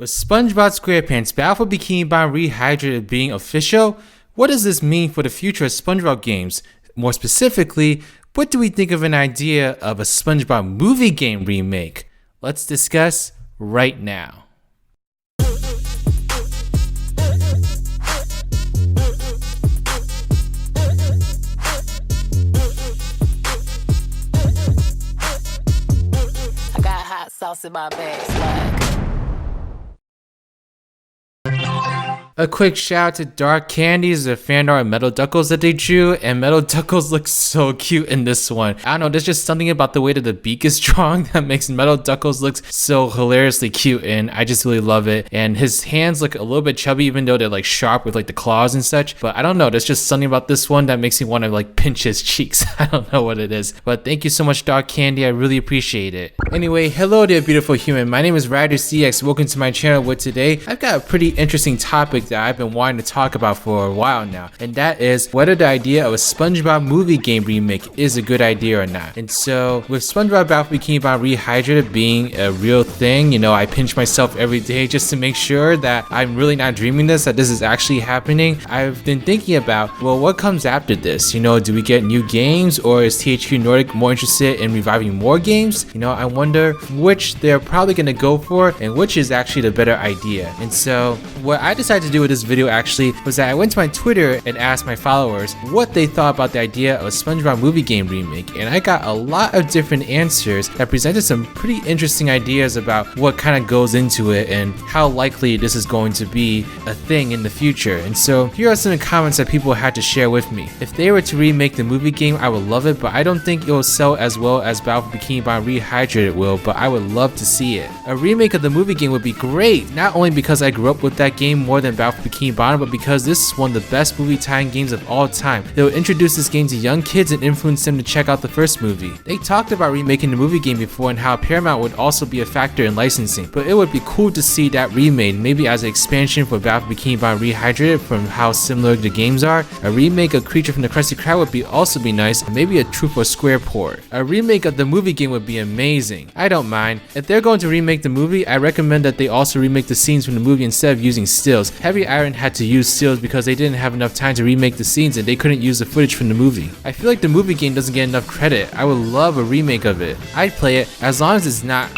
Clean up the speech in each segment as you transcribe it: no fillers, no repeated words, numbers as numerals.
With SpongeBob SquarePants Battle for Bikini Bottom Rehydrated being official, what does this mean for the future of SpongeBob games? More specifically, what do we think of an idea of a SpongeBob movie game remake? Let's discuss right now. I got hot sauce in my bag, swag. A quick shout out to Dark Candies, the fan art of Metal Duckles that they drew, and Metal Duckles looks so cute in this one. I don't know, there's just something about the way that the beak is drawn that makes Metal Duckles look so hilariously cute, and I just really love it. And his hands look a little bit chubby even though they're like sharp with like the claws and such, but I don't know, there's just something about this one that makes me want to like pinch his cheeks. I don't know what it is, but thank you so much, Dark Candy, I really appreciate it. Anyway, hello there beautiful human, my name is RidersDX, welcome to my channel. With today, I've got a pretty interesting topic that I've been wanting to talk about for a while now, and that is whether the idea of a SpongeBob movie game remake is a good idea or not. And so with SpongeBob Battle for Bikini Bottom Rehydrated being a real thing, you know, I pinch myself every day just to make sure that I'm really not dreaming this, that this is actually happening. I've been thinking about, well, what comes after this? You know, do we get new games, or is THQ Nordic more interested in reviving more games? You know, I wonder which they're probably going to go for and which is actually the better idea. And so what I decided to do with this video actually was that I went to my Twitter and asked my followers what they thought about the idea of a SpongeBob movie game remake, and I got a lot of different answers that presented some pretty interesting ideas about what kind of goes into it and how likely this is going to be a thing in the future. And so here are some of the comments that people had to share with me. If they were to remake the movie game, I would love it, but I don't think it will sell as well as Battle for Bikini Bottom Rehydrated will, but I would love to see it. A remake of the movie game would be great, not only because I grew up with that game more than Battle for Bikini Bottom, but because this is one of the best movie tie-in games of all time. They will introduce this game to young kids and influence them to check out the first movie. They talked about remaking the movie game before and how Paramount would also be a factor in licensing, but it would be cool to see that remade, maybe as an expansion for Battle for Bikini Bottom Rehydrated from how similar the games are. A remake of Creature from the Krusty Krab would also be nice, and maybe a Truth or Square port. A remake of the movie game would be amazing. I don't mind. If they're going to remake the movie, I recommend that they also remake the scenes from the movie instead of using stills. Heavy Iron had to use stills because they didn't have enough time to remake the scenes and they couldn't use the footage from the movie. I feel like the movie game doesn't get enough credit. I would love a remake of it. I'd play it as long as it's not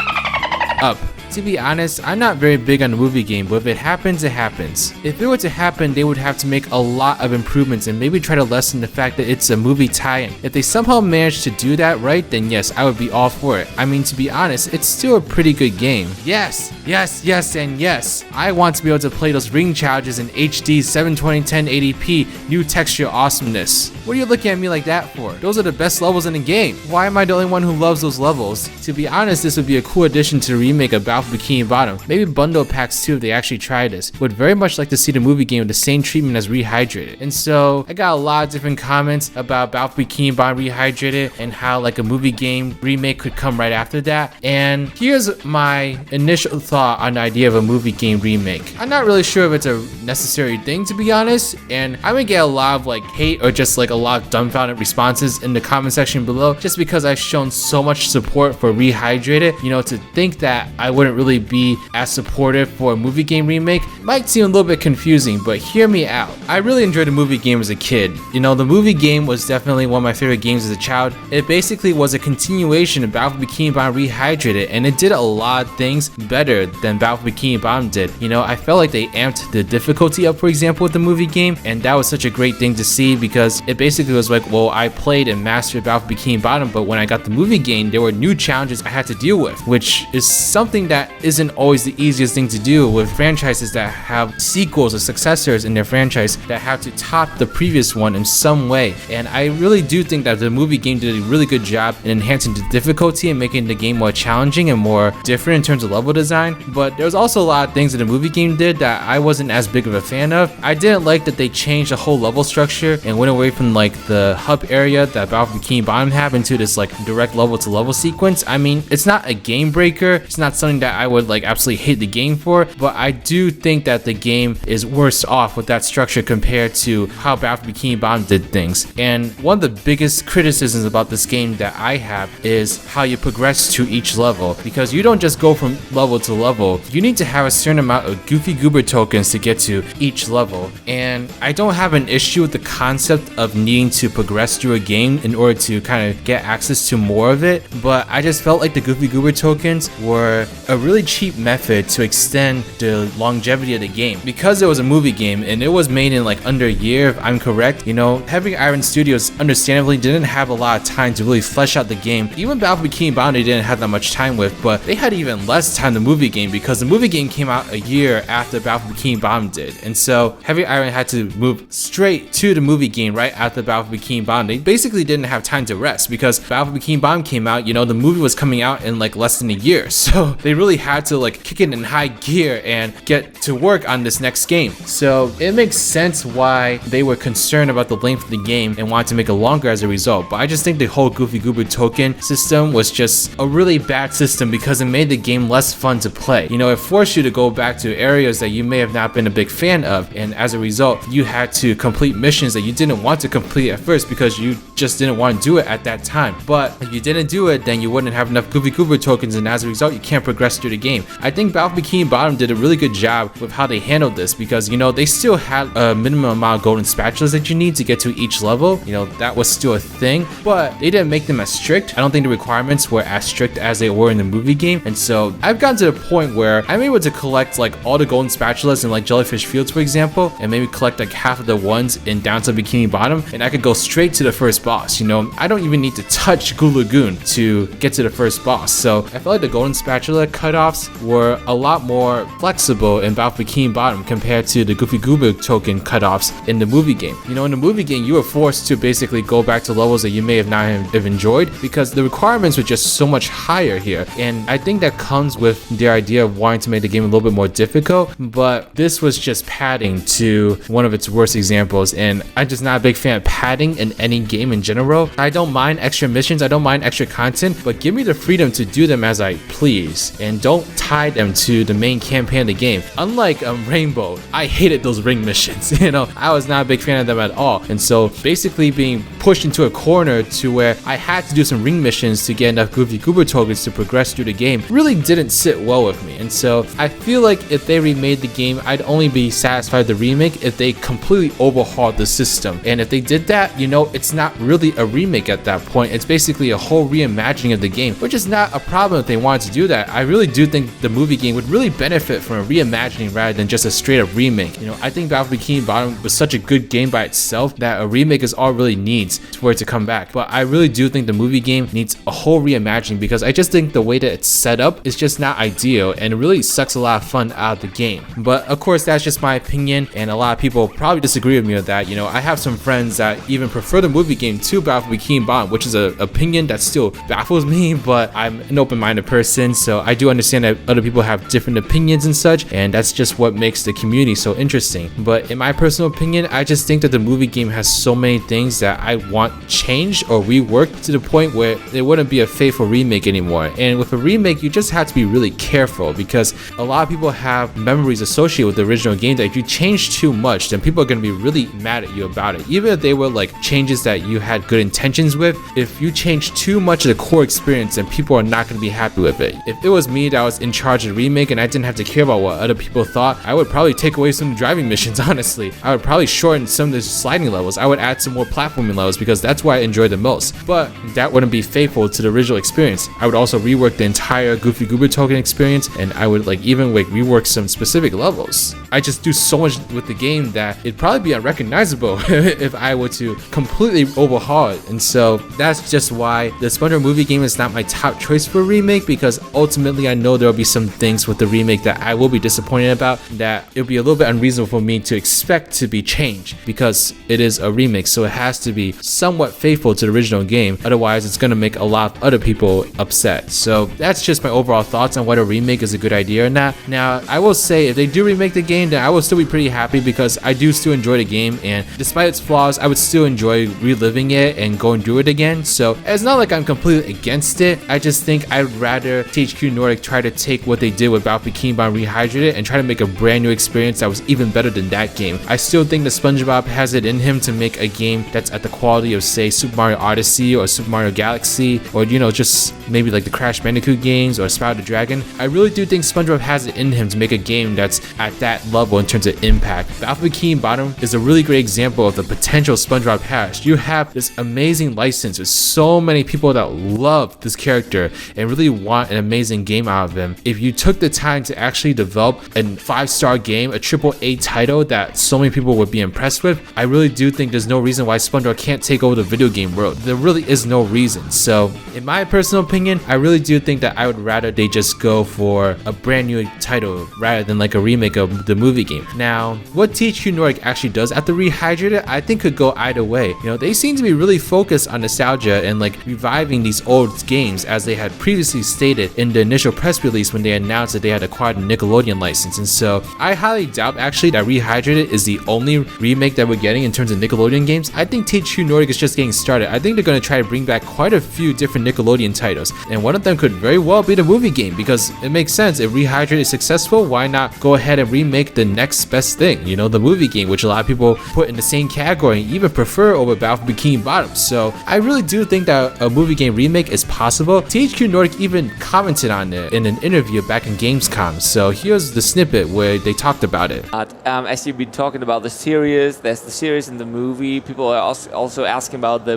up. To be honest, I'm not very big on the movie game, but if it happens, it happens. If it were to happen, they would have to make a lot of improvements and maybe try to lessen the fact that it's a movie tie-in. If they somehow manage to do that right, then yes, I would be all for it. I mean, to be honest, it's still a pretty good game. Yes, yes, yes, and yes. I want to be able to play those ring challenges in HD 720 1080p, new texture awesomeness. What are you looking at me like that for? Those are the best levels in the game. Why am I the only one who loves those levels? To be honest, this would be a cool addition to the remake of Battle for Bikini Bottom. Maybe bundle packs too if they actually try this. Would very much like to see the movie game with the same treatment as Rehydrated. And so I got a lot of different comments about Battle for Bikini Bottom Rehydrated and how like a movie game remake could come right after that. And here's my initial thought on the idea of a movie game remake. I'm not really sure if it's a necessary thing, to be honest, and I would get a lot of like hate or just like a lot of dumbfounded responses in the comment section below just because I've shown so much support for Rehydrated. You know, to think that I wouldn't really be as supportive for a movie game remake might seem a little bit confusing, but hear me out. I really enjoyed the movie game as a kid. You know, the movie game was definitely one of my favorite games as a child. It basically was a continuation of Battle for Bikini Bottom Rehydrated, and it did a lot of things better than Battle for Bikini Bottom did. You know, I felt like they amped the difficulty up, for example, with the movie game, and that was such a great thing to see because it basically was like, well, I played and mastered Battle for Bikini Bottom, but when I got the movie game, there were new challenges I had to deal with, which is something that isn't always the easiest thing to do with franchises that have sequels or successors in their franchise that have to top the previous one in some way. And I really do think that the movie game did a really good job in enhancing the difficulty and making the game more challenging and more different in terms of level design. But there was also a lot of things that the movie game did that I wasn't as big of a fan of. I didn't like that they changed the whole level structure and went away from like the hub area that Battle for Bikini Bottom have into this like direct level to level sequence. I mean, it's not a game breaker, it's not something that I would like absolutely hate the game for, but I do think that the game is worse off with that structure compared to how Battle for Bikini Bottom did things. And one of the biggest criticisms about this game that I have is how you progress to each level, because you don't just go from level to level. You need to have a certain amount of Goofy Goober tokens to get to each level. And I don't have an issue with the concept of needing to progress through a game in order to kind of get access to more of it, but I just felt like the Goofy Goober tokens were a really cheap method to extend the longevity of the game. Because it was a movie game and it was made in like under a year, if I'm correct, you know, Heavy Iron Studios understandably didn't have a lot of time to really flesh out the game. Even Battle for Bikini Bottom they didn't have that much time with, but they had even less time than the movie game, because the movie game came out a year after Battle for Bikini Bottom did. And so Heavy Iron had to move straight to the movie game right after Battle for Bikini Bottom. They basically didn't have time to rest because Battle for Bikini Bottom came out, you know, the movie was coming out in like less than a year. So they really had to like kick it in high gear and get to work on this next game. So it makes sense why they were concerned about the length of the game and wanted to make it longer as a result. But I just think the whole Goofy Goober token system was just a really bad system because it made the game less fun to play. You know, it forced you to go back to areas that you may have not been a big fan of, and as a result, you had to complete missions that you didn't want to complete at first because you just didn't want to do it at that time. But if you didn't do it, then you wouldn't have enough Goofy Goober tokens, and as a result, you can't progress through the game. I think Battle for Bikini Bottom did a really good job with how they handled this because, you know, they still had a minimum amount of golden spatulas that you need to get to each level. You know, that was still a thing, but they didn't make them as strict. I don't think the requirements were as strict as they were in the movie game. And so I've gotten to the point where I'm able to collect like all the golden spatulas in like Jellyfish Fields, for example, and maybe collect like half of the ones in Downtown Bikini Bottom, and I could go straight to the first boss. You know, I don't even need to touch Goo Lagoon to get to the first boss. So I felt like the golden spatula cutoffs were a lot more flexible in Battle for Bikini Bottom compared to the Goofy Goober token cutoffs in the movie game. You know, in the movie game, you were forced to basically go back to levels that you may have not have enjoyed because the requirements were just so much higher here. And I think that comes with their idea of wanting to make the game a little bit more difficult, but this was just padding to one of its worst examples, and I'm just not a big fan of padding in any game in general. I don't mind extra missions, I don't mind extra content, but give me the freedom to do them as I please, and don't tie them to the main campaign of the game. Unlike Rainbow, I hated those ring missions. You know, I was not a big fan of them at all, and so basically being pushed into a corner to where I had to do some ring missions to get enough Goofy Goober tokens to progress through the game really didn't sit well with me. And so I feel like if they remade the game, I'd only be satisfied with the remake if they completely overhauled the system. And if they did that, you know, it's not really a remake at that point. It's basically a whole reimagining of the game, which is not a problem if they wanted to do that. I really do think the movie game would really benefit from a reimagining rather than just a straight up remake. You know, I think Battle for Bikini Bottom was such a good game by itself that a remake is all it really needs for it to come back. But I really do think the movie game needs a whole reimagining because I just think the way that it's set up is just not ideal and it really sucks a lot of fun out of the game. But of course, that's just my opinion, and a lot of people probably disagree with me with that. You know, I have some friends that even prefer the movie game to Battle for Bikini Bottom, which is an opinion that still baffles me, but I'm an open-minded person, so I do understand that other people have different opinions and such, and that's just what makes the community so interesting. But in my personal opinion, I just think that the movie game has so many things that I want changed or reworked to the point where it wouldn't be a faithful remake anymore. And with a remake, you just have to be really careful because a lot of people have memories associated with the original game that if you change too much, then people are going to be really mad at you about it. Even if they were like changes that you had good intentions with, if you change too much of the core experience, then people are not going to be happy with it. If it was me that was in charge of the remake and I didn't have to care about what other people thought, I would probably take away some driving missions, honestly. I would probably shorten some of the sliding levels. I would add some more platforming levels because that's what I enjoy the most. But that wouldn't be faithful to the original experience. I would also rework the entire Goofy Goober token experience, and I would like even like rework some specific levels. I just do so much with the game that it'd probably be unrecognizable if I were to completely overhaul it. And so that's just why the SpongeBob movie game is not my top choice for a remake, because ultimately I know there'll be some things with the remake that I will be disappointed about, that it'll be a little bit unreasonable for me to expect to be changed because it is a remake, so it has to be somewhat faithful to the original game. Otherwise it's going to make a lot of other people upset. So that's just my overall thoughts on whether a remake is a good idea or not. Now I will say if they do remake the game, then I will still be pretty happy because I do still enjoy the game, and despite its flaws I would still enjoy reliving it and going through it again. So it's not like I'm completely against it. I just think I'd rather THQ Nordic Nordic tried to take what they did with Bikini Bottom Rehydrated and try to make a brand new experience that was even better than that game. I still think that SpongeBob has it in him to make a game that's at the quality of, say, Super Mario Odyssey or Super Mario Galaxy, or just maybe like the Crash Bandicoot games or Spyro the Dragon. I really do think SpongeBob has it in him to make a game that's at that level in terms of impact. Bikini Bottom is a really great example of the potential SpongeBob has. You have this amazing license with so many people that love this character and really want an amazing game out of him. If you took the time to actually develop a 5-star game, a AAA title that so many people would be impressed with, I really do think there's no reason why SpongeBob can't take over the video game world. There really is no reason. So in my personal opinion, I really do think that I would rather they just go for a brand new title rather than like a remake of the movie game. Now, what THQ Nordic actually does at the Rehydrated, I think could go either way. They seem to be really focused on nostalgia and like reviving these old games, as they had previously stated in the initial press release when they announced that they had acquired the Nickelodeon license. And so I highly doubt actually that Rehydrated is the only remake that we're getting in terms of Nickelodeon games. I think THQ Nordic is just getting started. I think they're going to try to bring back quite a few different Nickelodeon titles, and one of them could very well be the movie game, because it makes sense. If Rehydrated is successful, why not go ahead and remake the next best thing, the movie game, which a lot of people put in the same category and even prefer over Bikini Bottom. So I really do think that a movie game remake is possible. THQ Nordic even commented on it in an interview back in Gamescom. So here's the snippet where they talked about it. As you've been talking about the series, there's the series and the movie. People are also asking about the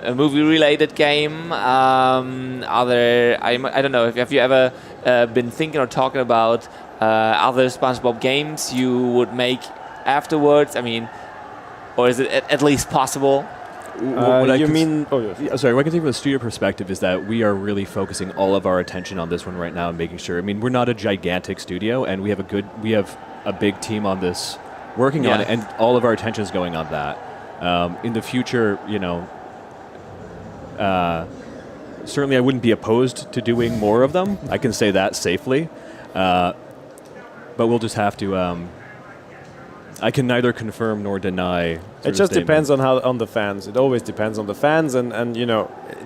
a movie-related game. I don't know, have you ever been thinking or talking about other SpongeBob games you would make afterwards? I mean, or is it at least possible? What I can take from the studio perspective is that we are really focusing all of our attention on this one right now and making sure. I mean, we're not a gigantic studio, and we have a big team on this working on it, and all of our attention is going on that. In the future, certainly I wouldn't be opposed to doing more of them. I can say that safely, but we'll just have to. I can neither confirm nor deny. It just depends on the fans. It always depends on the fans, and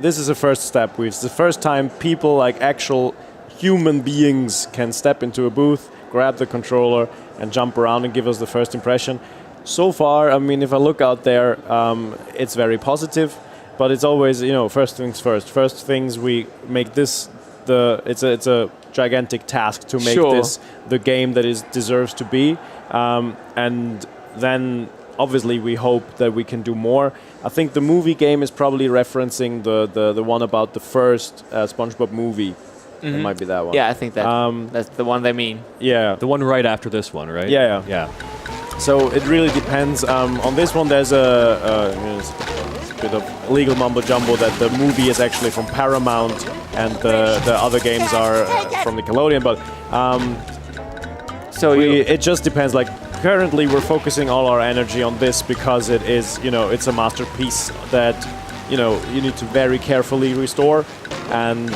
this is the first step. It's the first time people, like actual human beings, can step into a booth, grab the controller, and jump around and give us the first impression. So far, I mean, if I look out there, it's very positive, but it's always first things first. First things we make this it's a gigantic task to make this the game that it deserves to be. And then obviously we hope that we can do more. I think the movie game is probably referencing the one about the first SpongeBob movie. Mm-hmm. It might be that one. Yeah, I think that's the one they mean. Yeah. The one right after this one, right? Yeah. So it really depends. On this one, there's a bit of legal mumbo jumbo that the movie is actually from Paramount and the other games are from Nickelodeon. But it just depends. Like currently, we're focusing all our energy on this because it is, it's a masterpiece that, you need to very carefully restore, and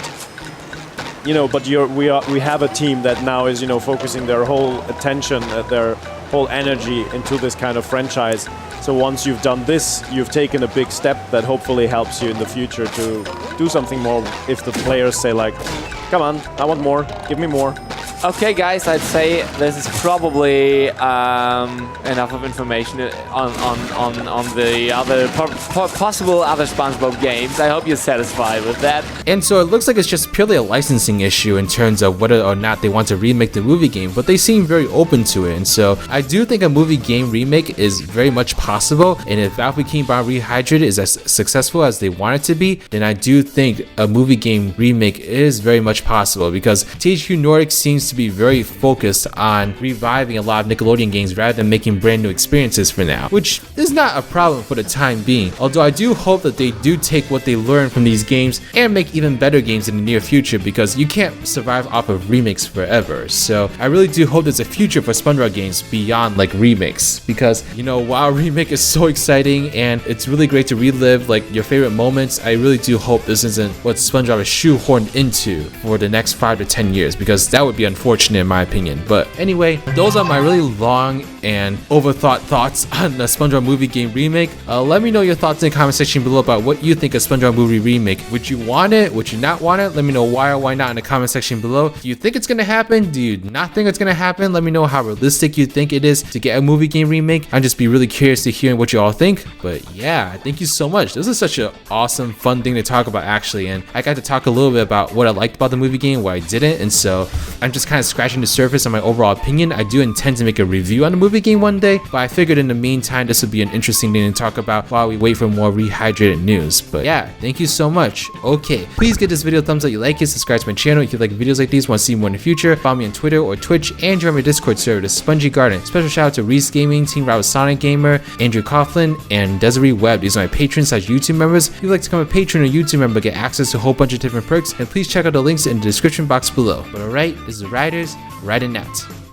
but we have a team that now is, focusing their whole attention, their whole energy into this kind of franchise. So once you've done this, you've taken a big step that hopefully helps you in the future to do something more. If the players say like, "Come on, I want more, give me more." Okay, guys, I'd say this is probably enough of information on the other possible other SpongeBob games. I hope you're satisfied with that. And so it looks like it's just purely a licensing issue in terms of whether or not they want to remake the movie game, but they seem very open to it. And so I do think a movie game remake is very much possible. And if Bikini Bottom Rehydrated is as successful as they want it to be, then I do think a movie game remake is very much possible, because THQ Nordic seems to be very focused on reviving a lot of Nickelodeon games rather than making brand new experiences for now, which is not a problem for the time being. Although I do hope that they do take what they learn from these games and make even better games in the near future, because you can't survive off of remakes forever. So I really do hope there's a future for SpongeBob games beyond like remakes, because while remake is so exciting and it's really great to relive like your favorite moments, I really do hope this isn't what SpongeBob is shoehorned into for the next 5 to 10 years, because that would be unfortunate. unfortunate in my opinion. But anyway, those are my really long and overthought thoughts on the SpongeBob movie game remake. Let me know your thoughts in the comment section below about what you think of SpongeBob movie remake. Would you want it? Would you not want it? Let me know why or why not in the comment section below. Do you think it's gonna happen? Do you not think it's gonna happen? Let me know how realistic you think it is to get a movie game remake. I'd just be really curious to hear what you all think. But yeah, thank you so much. This is such an awesome, fun thing to talk about actually, and I got to talk a little bit about what I liked about the movie game, what I didn't, and so I'm just kind of scratching the surface on my overall opinion. I do intend to make a review on the movie game one day, but I figured in the meantime this would be an interesting thing to talk about while we wait for more Rehydrated news. But yeah, thank you so much. Okay, please give this video a thumbs up if you like it, subscribe to my channel if you like videos like these, want to see more in the future, follow me on Twitter or Twitch, and join my Discord server, the Spongy Garden. Special shout out to Reese Gaming, Team Route Sonic Gamer, Andrew Coughlin, and Desiree Webb. These are my patrons / YouTube members. If you'd like to become a patron or YouTube member, get access to a whole bunch of different perks, and please check out the links in the description box below. But alright, this is Riders, riding out.